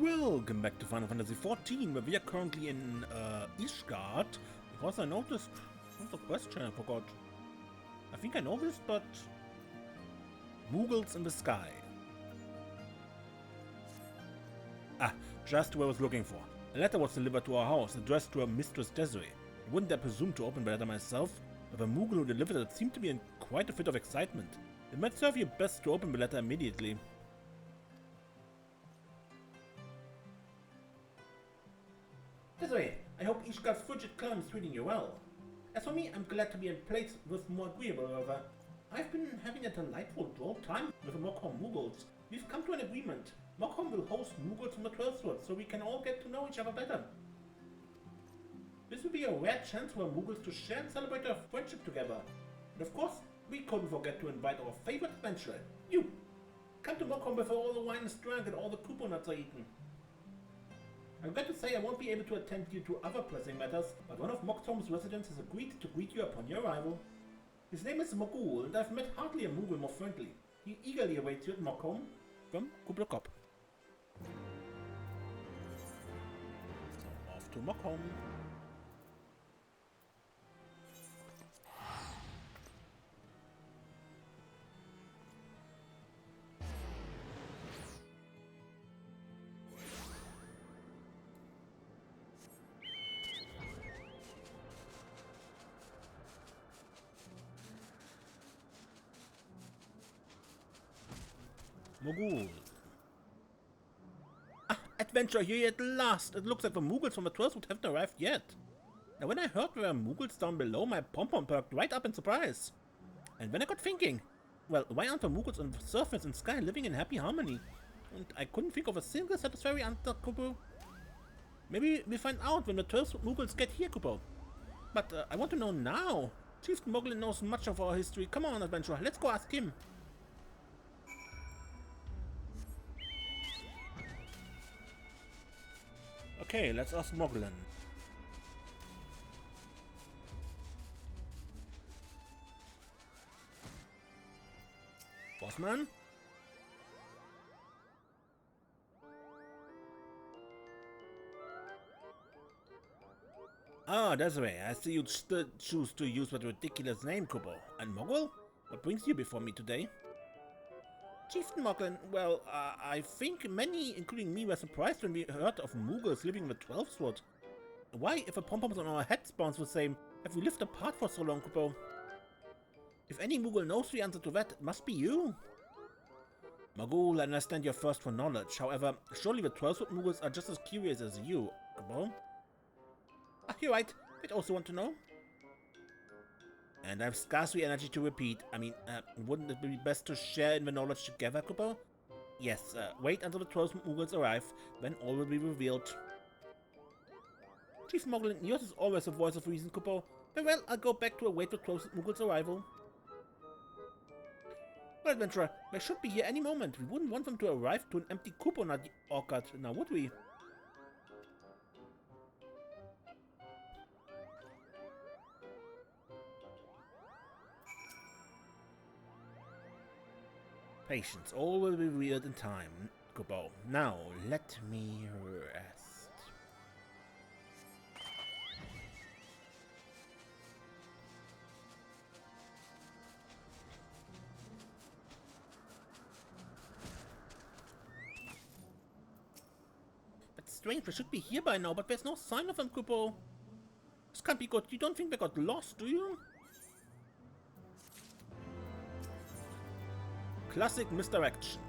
Welcome back to Final Fantasy XIV, where we are currently in Ishgard, because I noticed what's the question I forgot. I think I know this, but Moogles in the sky. Ah, just what I was looking for. A letter was delivered to our house, addressed to our mistress Desiree. I wouldn't dare presume to open the letter myself, but the Moogle who delivered it seemed to be in quite a fit of excitement. It might serve you best to open the letter immediately. Desiree, I hope Ishgard's frigid climate is treating you well. As for me, I'm glad to be in place with more agreeable weather. I've been having a delightful droll time with the Moghome Moogles. We've come to an agreement. Moghome will host Moogles from the Twelveswood, so we can all get to know each other better. This will be a rare chance for Moogles to share and celebrate their friendship together. And of course, we couldn't forget to invite our favorite adventurer, you! Come to Moghome before all the wine is drunk and all the coupon are eaten. I'm glad to say I won't be able to attend you to other pressing matters, but one of Moghome's residents has agreed to greet you upon your arrival. His name is Moghole, and I've met hardly a Moogle more friendly. He eagerly awaits you at Moghome from Kublakop. So off to Moghome. Moogles. Ah, adventure here at last! It looks like the Moogles from the Twelveswood haven't arrived yet. Now when I heard there were Moogles down below, my pom-pom perked right up in surprise. And then I got thinking, well, why aren't the Moogles on the surface and sky living in happy harmony? And I couldn't think of a single satisfactory answer, Kupo. Maybe we'll find out when the Twelveswood Moogles get here, Kupo. But I want to know now. Chief Moglin knows much of our history. Come on, adventurer, let's go ask him. Okay, let's ask Moglin. Bossman? Ah, Desiree, I see you still choose to use that ridiculous name, Kupo. And Mogul? What brings you before me today? Chieftain Moglin, well, I think many, including me, were surprised when we heard of Moogles living in the Twelveswood. Why, if the pom-poms on our head spawns the same, have we lived apart for so long, Kupo? If any Moogle knows the answer to that, it must be you. Mogul, I understand your thirst for knowledge. However, surely the Twelveswood Moogles are just as curious as you, Kupo. Ah, you're right. They'd also want to know. And I have scarcely energy to repeat. I mean, wouldn't it be best to share in the knowledge together, Kupo? Yes, wait until the Twelveswood Moogles arrive, then all will be revealed. Chief Moglin, yours is always a voice of reason, Kupo. Very well, I'll go back to await the Twelveswood Moogles' arrival. Well, adventurer, they should be here any moment. We wouldn't want them to arrive to an empty coupon orchard, now would we? Patience, all will be revealed in time, Kupo. Now, let me rest. That's strange, they should be here by now, but there's no sign of them, Kupo. This can't be good. You don't think they got lost, do you? Classic misdirection.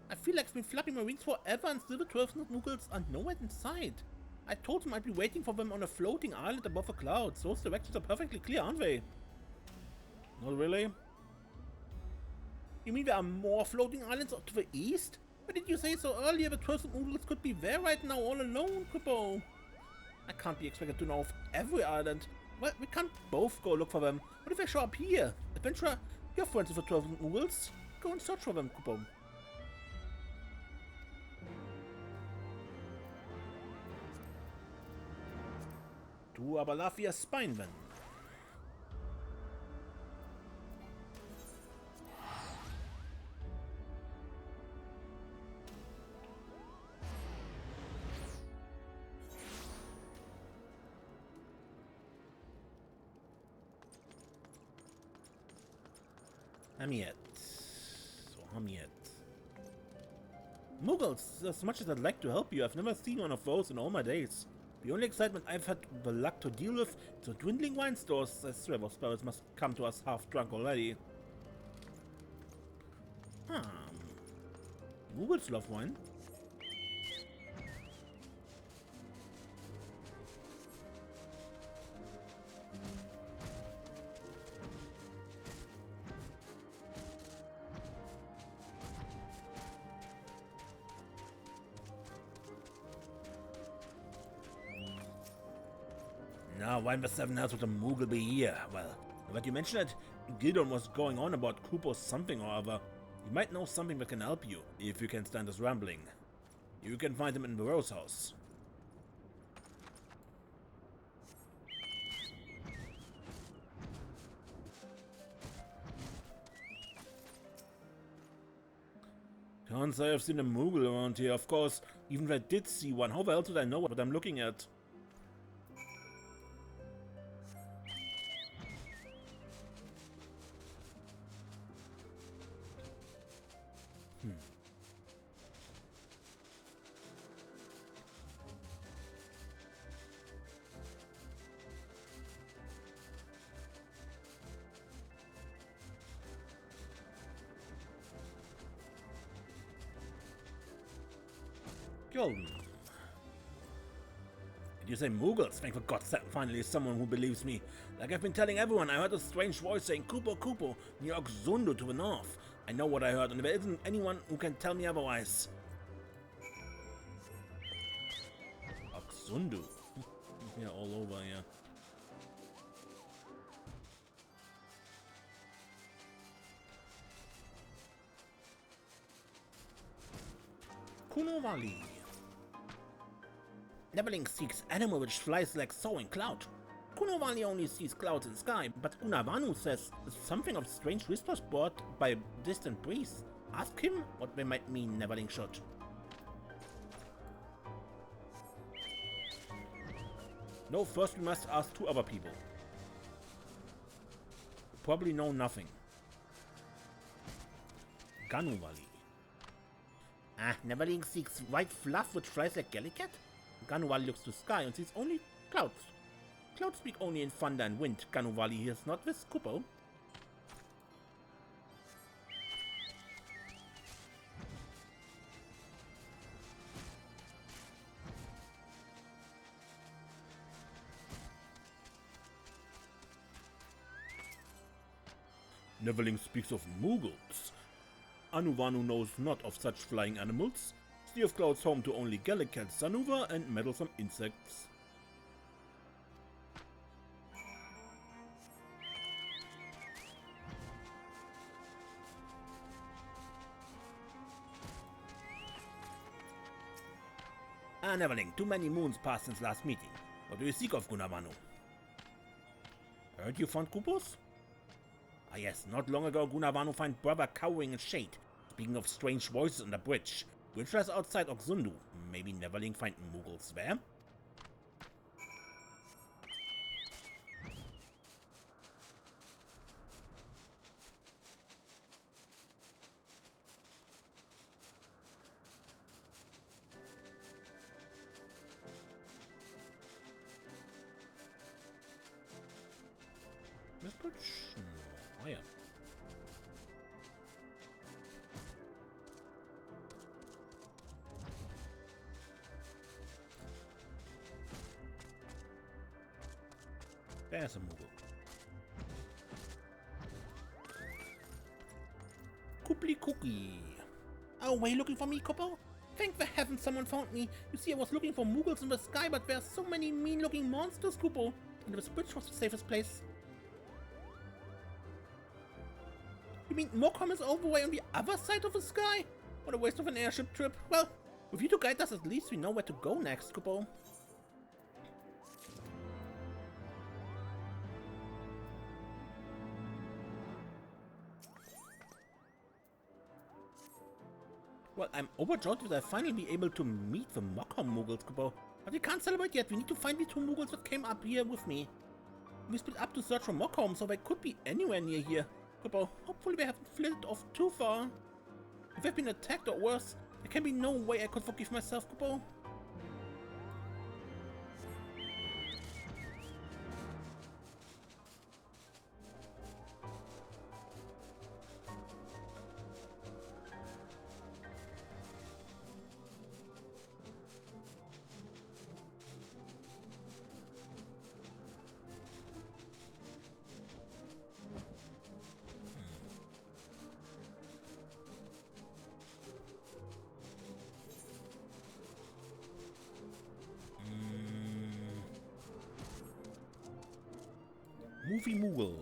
I feel like I've been flapping my wings forever and still the 12 Moogles are nowhere in sight. I told them I'd be waiting for them on a floating island above the clouds. Those directions are perfectly clear, aren't they? Not really. You mean there are more floating islands to the east? Why did you say so earlier? The 12 Moogles could be there right now all alone, Kupo. I can't be expected to know of every island. Well, we can't both go look for them. What if they show up here? Adventurer, you're friends with the 12 Moogles. Go and search for them, Kupo. To Abalafia Spineman. Hamiet. So, Hamiet. Moogles, as much as I'd like to help you, I've never seen one of those in all my days. The only excitement I've had the luck to deal with is the dwindling wine stores. I swear those spells must come to us half drunk already. Moogles love wine. Now, why must someone else with a Moogle be here? Well, now that you mention it, Gildon was going on about Kupo something or other. You might know something that can help you, if you can stand this rambling. You can find him in the Rose House. Can't say I've seen a Moogle around here, of course. Even if I did see one, how the hell did I know what I'm looking at? Golden. Did you say Moogles? Thank for God's sake, finally someone who believes me. Like I've been telling everyone, I heard a strange voice saying Kupo Kupo near Oxundu to the north. I know what I heard, and there isn't anyone who can tell me otherwise. Oxundu. Yeah, all over, yeah. Kuno Valley. Neverling seeks animal which flies like soaring cloud. Kuno Valley only sees clouds in sky, but Unavanu says something of strange whispers brought by a distant breeze. Ask him what they might mean, Neverling should. No, first we must ask two other people. Probably know nothing. Ganu Valley. Neverling seeks white fluff which flies like Gallicat? Ganuwali looks to sky and sees only clouds. Clouds speak only in thunder and wind. Ganuwali hears not this Kupo. Neverling speaks of Moogles. Anuvanu knows not of such flying animals. Sea of Clouds home to only Gallicat, Sanuva, and meddlesome insects. Neverling, too many moons passed since last meeting. What do you seek of Gunavanu? Heard you found Kupos? Ah yes, not long ago Gunavanu found brother cowering in shade. Speaking of strange voices on the bridge. Which was outside Oxundu. Maybe Neverling find Moogles there? This bridge? No. Oh yeah. There's a Moogle. Kooply cookie. Oh, were you looking for me, Kupo? Thank the heavens someone found me. You see, I was looking for Moogles in the sky, but there are so many mean-looking monsters, Kupo. And this bridge was the safest place. You mean Moghome is all the way on the other side of the sky? What a waste of an airship trip. Well, with you to guide us, at least we know where to go next, Kupo. Well, I'm overjoyed that I'll finally be able to meet the Moghome Moogles, Kupo. But we can't celebrate yet. We need to find the two Moogles that came up here with me. We split up to search for Moghome, so they could be anywhere near here. Kupo, hopefully we haven't flitted off too far. If I've been attacked or worse, there can be no way I could forgive myself, Kupo. Movie Moogle.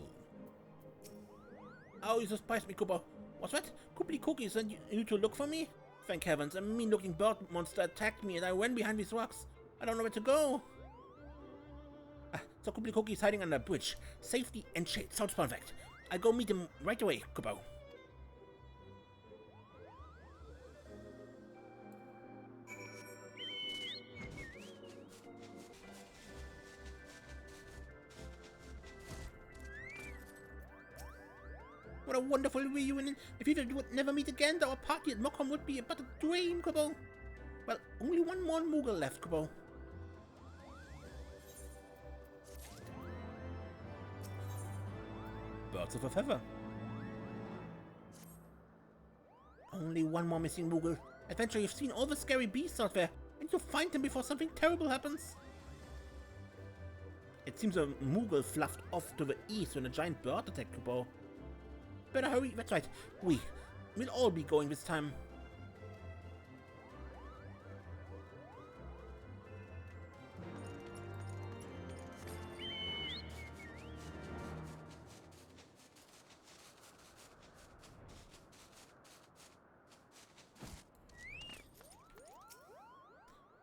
Oh, you surprised me, Cooper. What's that? Kooply Cookies sent you to look for me? Thank heavens, a mean-looking bird monster attacked me and I ran behind these rocks. I don't know where to go. So Kooply Cookie is hiding under a bridge. Safety and shade sounds perfect. I'll go meet him right away, Cooper. What a wonderful reunion. If either would never meet again, our party at Moghome would be but a dream, Kupo. Well, only one more Moogle left, Kupo. Birds of a feather. Only one more missing Moogle. Adventure, you've seen all the scary beasts out there, and you'll find them before something terrible happens. It seems a Moogle fluffed off to the east when a giant bird attacked Kupo. Better hurry, that's right. We'll all be going this time.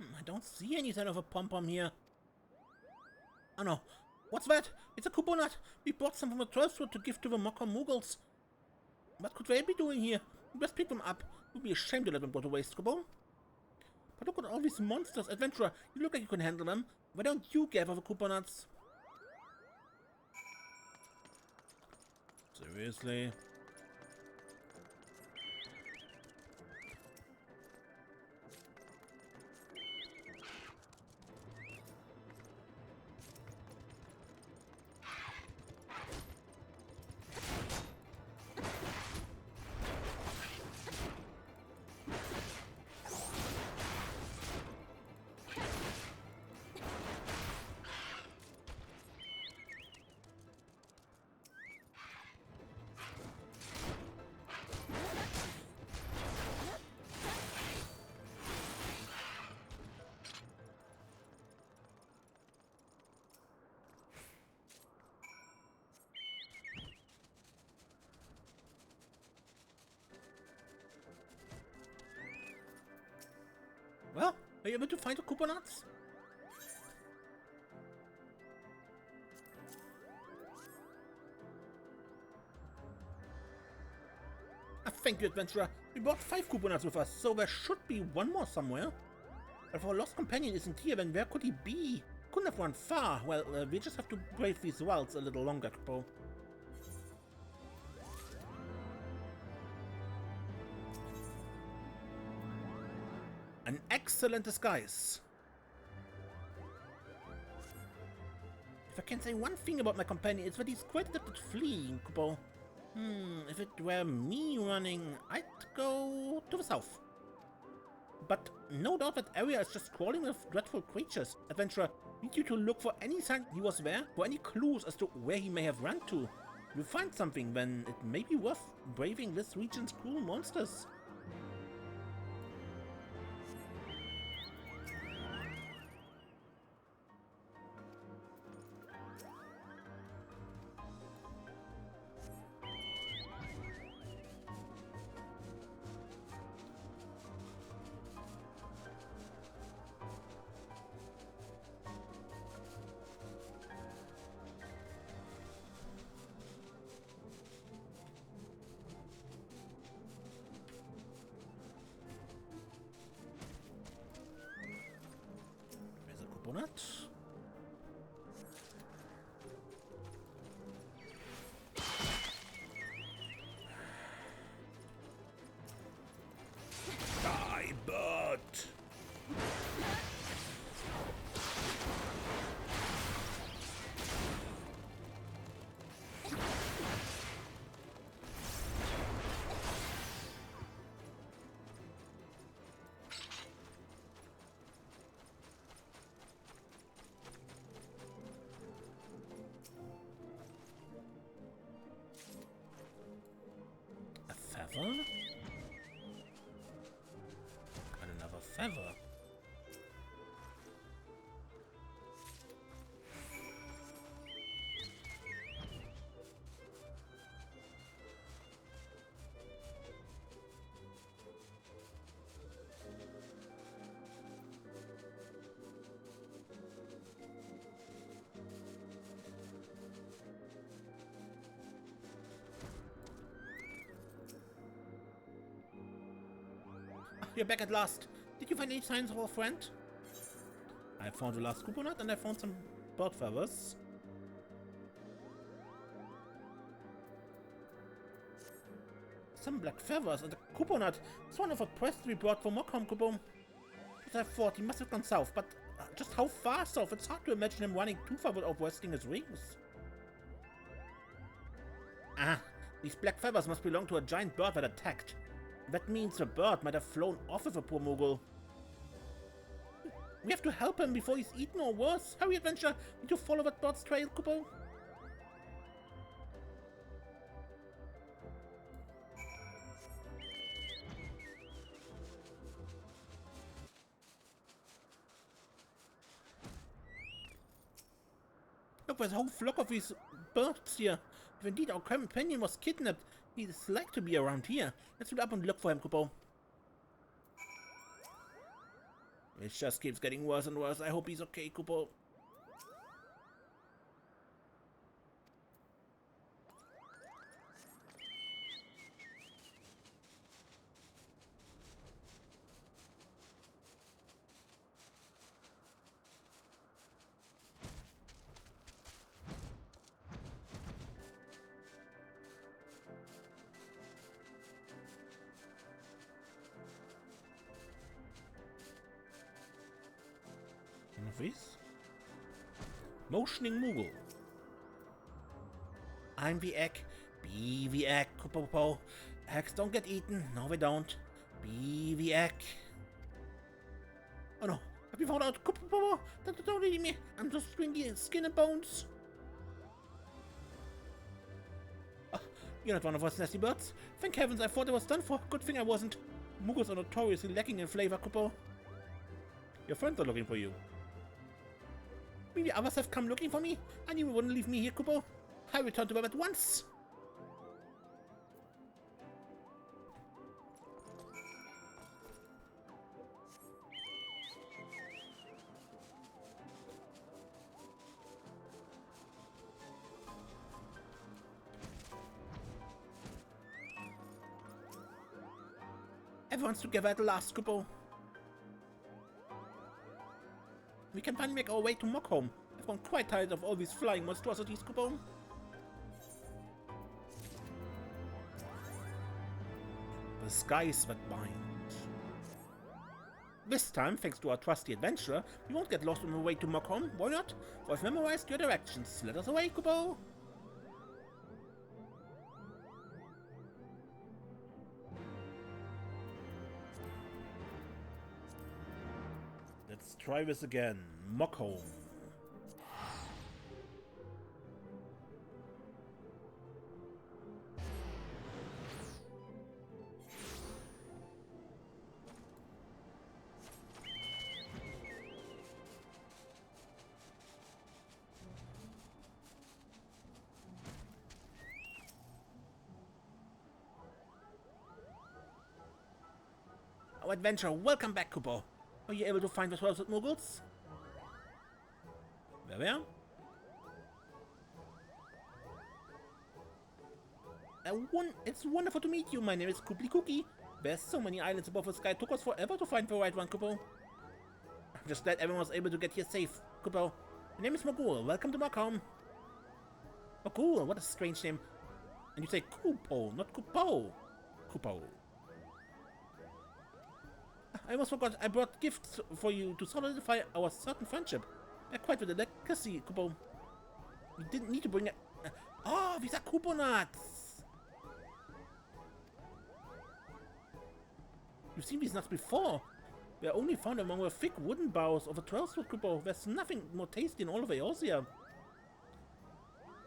I don't see any sign of a pom-pom here. Oh no, what's that? It's a coconut. We brought some from the Twelveswood to give to the Moogles. What could they be doing here? We must pick them up. It would be a shame to let them go to waste, Kupo. But look at all these monsters. Adventurer, you look like you can handle them. Why don't you gather the coconuts? Seriously? Well, are you able to find the coconuts? Thank you, adventurer. We brought 5 coconuts with us, so there should be one more somewhere. If our lost companion isn't here, then where could he be? Couldn't have run far. Well, we just have to brave these wilds a little longer, Kupo. An excellent disguise. If I can say one thing about my companion, it's that he's quite adept at fleeing, Kupo. If it were me running, I'd go to the south. But no doubt that area is just crawling with dreadful creatures. Adventurer, we need you to look for any sign he was there, for any clues as to where he may have run to. If you find something, then it may be worth braving this region's cruel monsters. Coconut. feather? And another feather. You're back at last. Did you find any signs of our friend? I found the last coconut and I found some bird feathers. Some black feathers and a coconut. It's one of a present we brought from Moghome, Moghome. But I thought he must have gone south, but just how far south? It's hard to imagine him running too far without wasting his wings. Ah, these black feathers must belong to a giant bird that attacked. That means the bird might have flown off with a poor Moogle. We have to help him before he's eaten or worse. Hurry, adventure! Need to follow that bird's trail, Kupo. Look, there's a whole flock of these birds here. If indeed our companion was kidnapped, he'd like to be around here. Let's go up and look for him, Kupo. It just keeps getting worse and worse. I hope he's okay, Kupo. One of these? Motioning Moogle. I'm the egg. Be the egg, Kupo. Eggs don't get eaten. No, they don't. Be the egg. Oh no. Have you found out, Kupo? Don't eat me. I'm just stringy skin and bones. Oh, you're not one of us nasty birds. Thank heavens, I thought I was done for. Good thing I wasn't. Moogles are notoriously lacking in flavor, Kupo. Your friends are looking for you. Maybe others have come looking for me? I knew you wouldn't leave me here, Kupo. I returned to them at once. Everyone's together at last, Kupo. We can finally make our way to Moghome. I've gone quite tired of all these flying monstrosities, Kupo. The skies that bind. This time, thanks to our trusty adventurer, we won't get lost on the way to Moghome. Why not? For I've memorized your directions. Let us away, Kupo. Let's try this again. Moghome. Our adventure, welcome back, Kupo. Are you able to find the Twelveswood Moogles? Wer? It's wonderful to meet you. My name is Kooply Cookie. There's so many islands above the sky. It took us forever to find the right one, Kupo. I'm just glad everyone was able to get here safe, Kupo. My name is Moghome. Welcome to Moghome. Moghome, what a strange name. And you say Kupo, not Kupo. Kupo. I almost forgot. I brought gifts for you to solidify our certain friendship. They're quite with a legacy, Kupo. We didn't need to bring it. Oh, these are coconuts. You've seen these nuts before. They're only found among the thick wooden boughs of a Twelveswood, Kupo. There's nothing more tasty in all of Eorzea.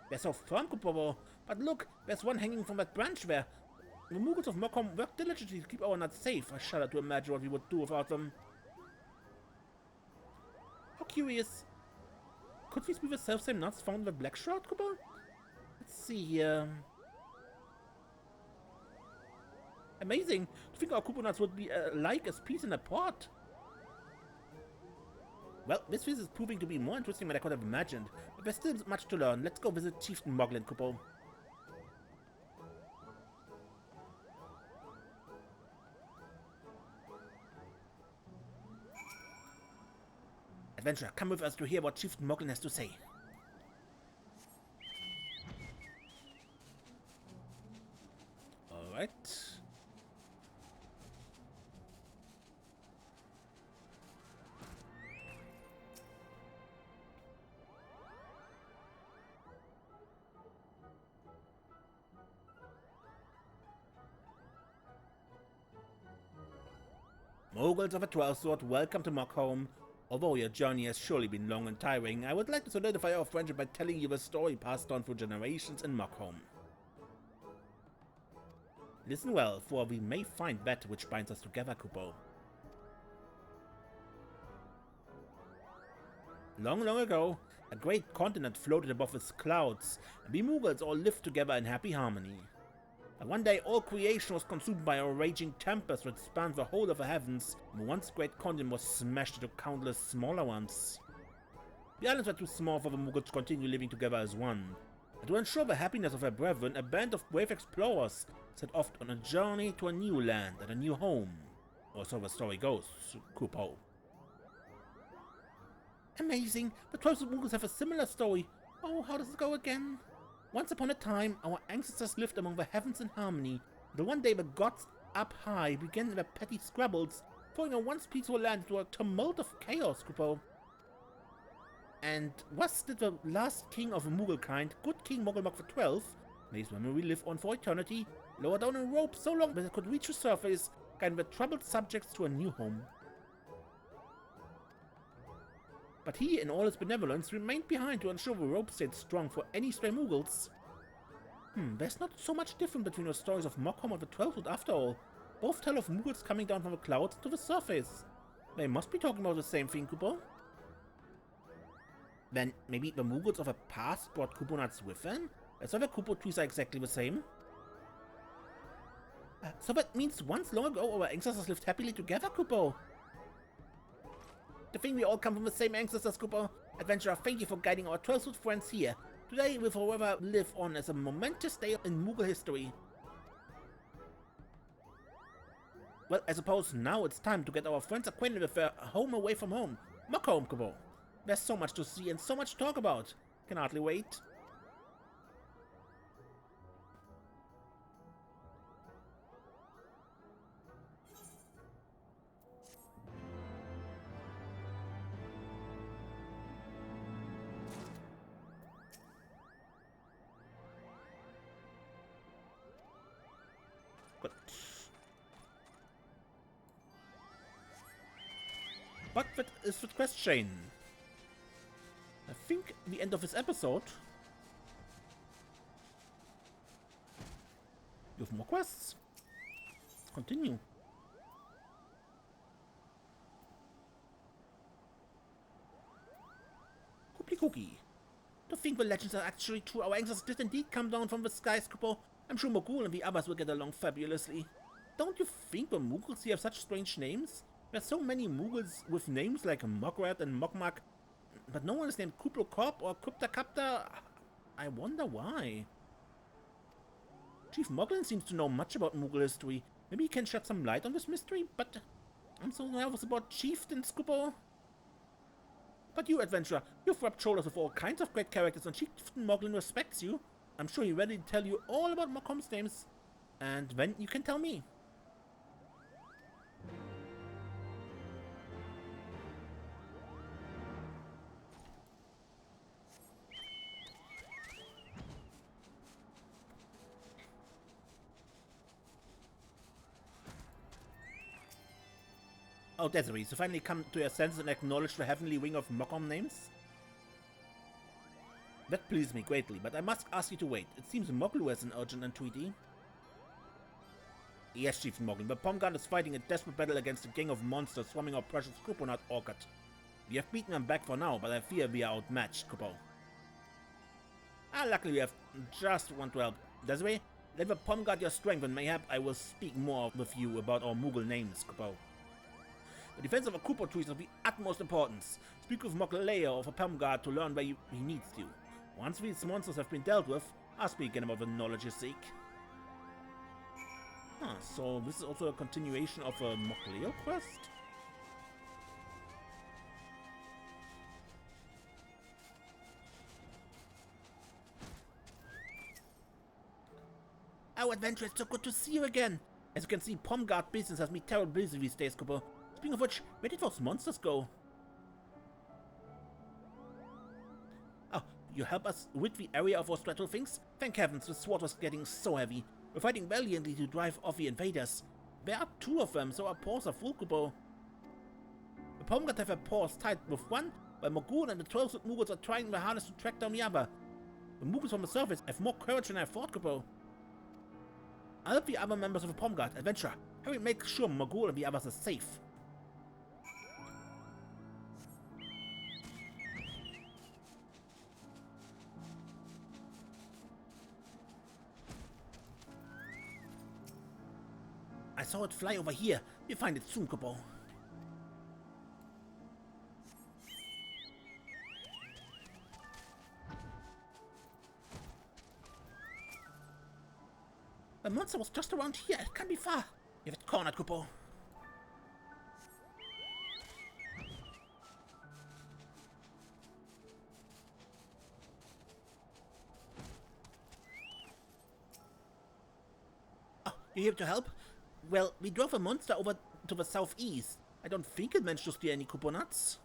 They're so firm, Kupo. But look, there's one hanging from that branch there. The Moogles of Moghome work diligently to keep our nuts safe. I shudder to imagine what we would do without them. How curious. Could these be the self-same nuts found in the Black Shroud, Cooper? Let's see here. Amazing! To think our Koopa nuts would be alike as peas in a pot. Well, this is proving to be more interesting than I could have imagined, but there's still much to learn. Let's go visit Chieftain Moglin, Cooper. Adventurer, come with us to hear what Chieftain Moglin has to say. Alright. Moogles of the Twelveswood, welcome to Moghome. Although your journey has surely been long and tiring, I would like to solidify our friendship by telling you a story passed on through generations in Moghome. Listen well, for we may find that which binds us together, Kupo. Long, long ago, a great continent floated above its clouds, and we Moogles all lived together in happy harmony. And one day all creation was consumed by a raging tempest that spanned the whole of the heavens, and the once great continent was smashed into countless smaller ones. The islands were too small for the Moogles to continue living together as one, and to ensure the happiness of their brethren, a band of brave explorers set off on a journey to a new land and a new home. Or so the story goes, Kupo. Amazing! The Twelveswood Moogles have a similar story. Oh, how does it go again? Once upon a time, our ancestors lived among the heavens in harmony, until one day the gods up high began their petty squabbles, throwing a once peaceful land into a tumult of chaos, Kupo. And was did the last king of the Moogle kind, good King Mogglemock XII, may his memory live on for eternity, lower down a rope so long that it could reach the surface, guiding the troubled subjects to a new home. But he, in all his benevolence, remained behind to ensure the rope stayed strong for any stray Moogles. There's not so much different between the stories of Moghome and the Twelveswood after all. Both tell of Moogles coming down from the clouds to the surface. They must be talking about the same thing, Kupo. Then maybe the Moogles of the past brought Kupo nuts with them? That's why the Kupo trees are exactly the same. So that means once long ago our ancestors lived happily together, Kupo. To think we all come from the same ancestors, Kupo. Adventurer, thank you for guiding our Twelveswood friends here. Today will forever live on as a momentous day in Moogle history. Well, I suppose now it's time to get our friends acquainted with their home away from home. Moghome, Kupo. There's so much to see and so much to talk about. Can hardly wait. Good. But that is the question. I think the end of this episode. You have more quests. Let's continue. Cookie. To think the legends are actually true, our ancestors did indeed come down from the skies, Kupo. I'm sure Moghul and the others will get along fabulously. Don't you think the Moogles here have such strange names? There's so many Moogles with names like Mograt and Mogmak, but no one is named Kuplokop or Kupta. I wonder why. Chief Moglin seems to know much about Moogle history. Maybe he can shed some light on this mystery, but I'm so nervous about chieftains, Kupo. But you, adventurer, you've rubbed shoulders with all kinds of great characters, and Chieftain Moglin respects you. I'm sure he's ready to tell you all about Moghome's names, and then you can tell me. Oh, Desiree, so finally come to your senses and acknowledge the heavenly wing of Moghome names? That pleases me greatly, but I must ask you to wait. It seems Moglu has an urgent entreaty. Yes, Chief Moghome, the Pomgard is fighting a desperate battle against a gang of monsters swarming our precious coconut orchard. We have beaten them back for now, but I fear we are outmatched, Kupo. Luckily we have just one to help. Desiree, let the Pomgard your strength, and mayhap I will speak more with you about our Moogle names, Kupo. The defense of a Kupo tree is of the utmost importance. Speak with Moghome of a Pomgard to learn where he needs you. Once these monsters have been dealt with, I'll speak again about the knowledge you seek. So this is also a continuation of a Moghome quest? Our adventure, it's so good to see you again. As you can see, Pomgard business has me terribly busy these days, Kupo. Speaking of which, where did those monsters go? Oh, you help us rid the area of our straddle things? Thank heavens, the sword was getting so heavy. We're fighting valiantly to drive off the invaders. There are 2 of them, so our paws are full, Kupo. The Pomgard have their paws tied with one, while Moghome and the Twelveswood Moogles are trying their hardest to track down the other. The Moogles from the surface have more courage than I thought, Kupo. I'll help the other members of the Pomgard. Adventurer, hurry, make sure Moghome and the others are safe. I saw it fly over here. We'll find it soon, Kupo. The monster was just around here. It can't be far. You have it cornered, Kupo. Oh, you're here to help? Well, we drove a monster over to the southeast. I don't think it managed to steal any coconuts.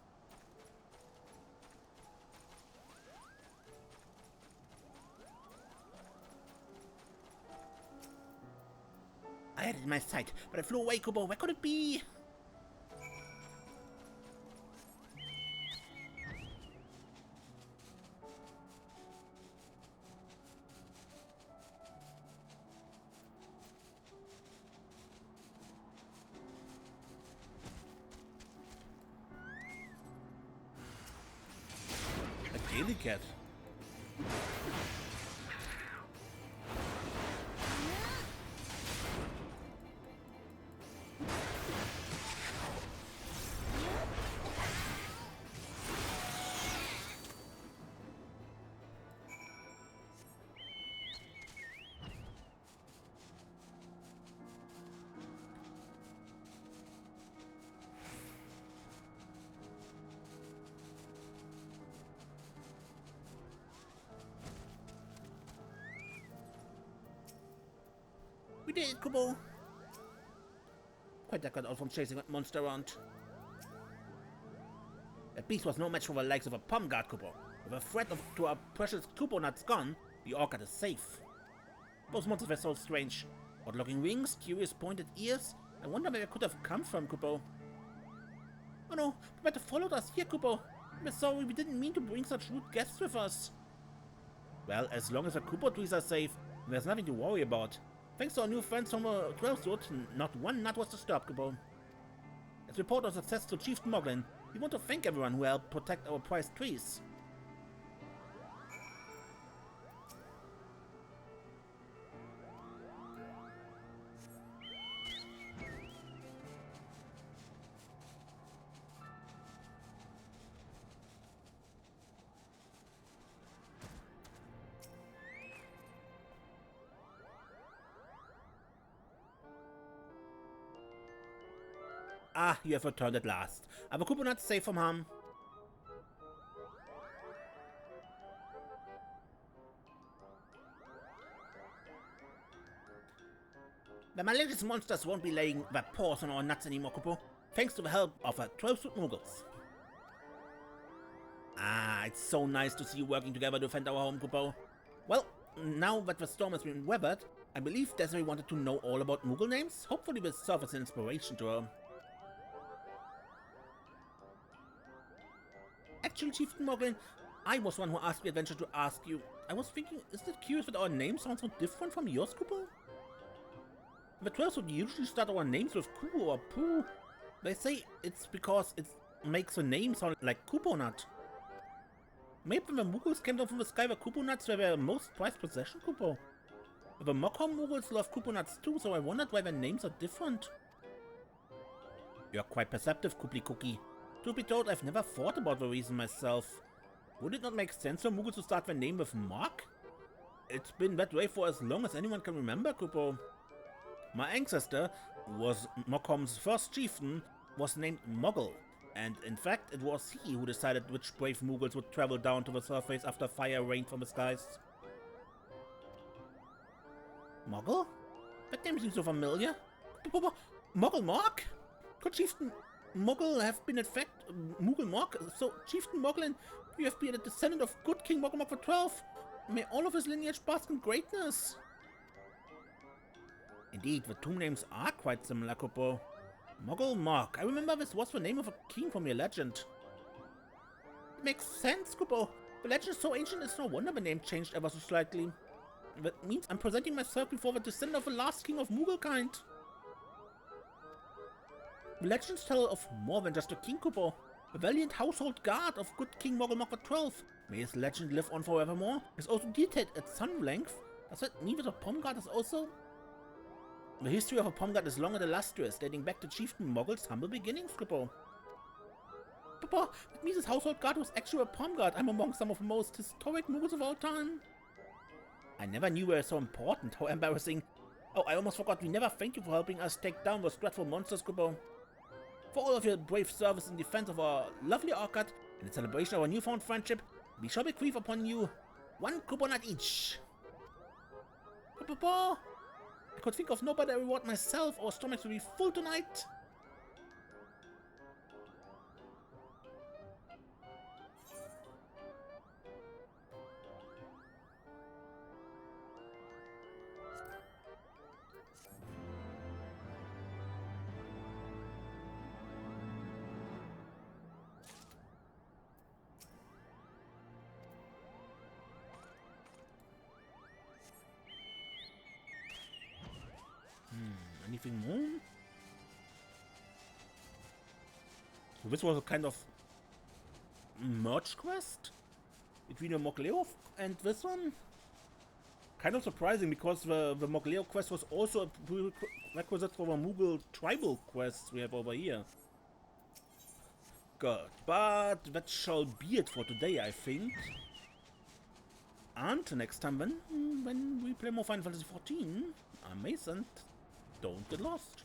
I had it in my sight, but it flew away, Kupo. Where could it be? A daily cat. We did it, Kupo. Quite that got out from chasing that monster around. That beast was no match for the likes of a Pomgard, Kupo. With a threat to our precious Kupo nuts gone, the orchard is safe. Those monsters were so strange. Odd-looking wings, curious pointed ears. I wonder where they could have come from, Kupo. Oh no, they might have followed us here, Kupo. We're sorry, we didn't mean to bring such rude guests with us. Well, as long as the Kupo trees are safe, there's nothing to worry about. Thanks to our new friends from Twelveswood, not one nut was disturbed, Kupo. As we report our success to Chief Moghome, we want to thank everyone who helped protect our prized trees. Ah, you have returned at last. Are the coconuts safe from harm? The malicious monsters won't be laying their paws on our nuts anymore, Kupo, thanks to the help of a Twelveswood Moogles. Ah, it's so nice to see you working together to defend our home, Kupo. Well, now that the storm has been weathered, I believe Desiree wanted to know all about Moogle names. Hopefully this serves as an inspiration to her. Actually, Chief Moghome, I was one who asked the adventurer to ask you. I was thinking, isn't it curious that our names sound so different from yours, Kupo? The Twelveswood usually start our names with Kubo or Poo. They say it's because it makes the name sound like coupon-nut. Maybe when the Moogles came down from the sky, the coupon-nuts were their most prized possession, Kubo. The Moghome Moogles love coupon-nuts too, so I wondered why their names are different. You're quite perceptive, Kooply Cookie. Truth be told, I've never thought about the reason myself. Would it not make sense for Moogles to start their name with Mark? It's been that way for as long as anyone can remember, Kubo. My ancestor, who was Moghome's first chieftain, was named Moggle, and in fact it was he who decided which brave Moogles would travel down to the surface after fire rained from the skies. Moggle? That name seems so familiar. Moggle Mark? Could Chieftain Moggle have been in fact Moogle Mark? So Chieftain Moggle, and you have been a descendant of good King Moghome for 12. May all of his lineage bask in greatness. Indeed, the two names are quite similar, Kubo. Moggle Mark. I remember this was the name of a king from your legend. It makes sense, Kubo. The legend is so ancient, it's no wonder the name changed ever so slightly. That means I'm presenting myself before the descendant of the last king of Moogle kind. The legends tell of more than just a king, Kubo. The valiant household guard of good King Moghome for 12. May his legend live on forevermore. Is also detailed at some length. Does that mean that a palm guard is also... The history of a palm guard is long and illustrious, dating back to Chieftain Moggle's humble beginnings, Kubo. Papa, that means his household guard was actually a palm guard. I'm among some of the most historic Moogles of all time. I never knew they were so important. How embarrassing. Oh, I almost forgot. We never thank you for helping us take down those dreadful monsters, Kubo. For all of your brave service in defense of our lovely orchard and in celebration of our newfound friendship, we shall bequeath upon you 1 coupon each. Papa, I could think of no better reward myself. Our stomachs will be full tonight. Anything more? So this was a kind of merge quest between the Mogleo and this one. Kind of surprising because the Mogleo quest was also a prerequisite for the Moogle tribal quests we have over here. Good, but that shall be it for today, I think. And next time when we play more Final Fantasy XIV, I'm Mason. Don't get lost.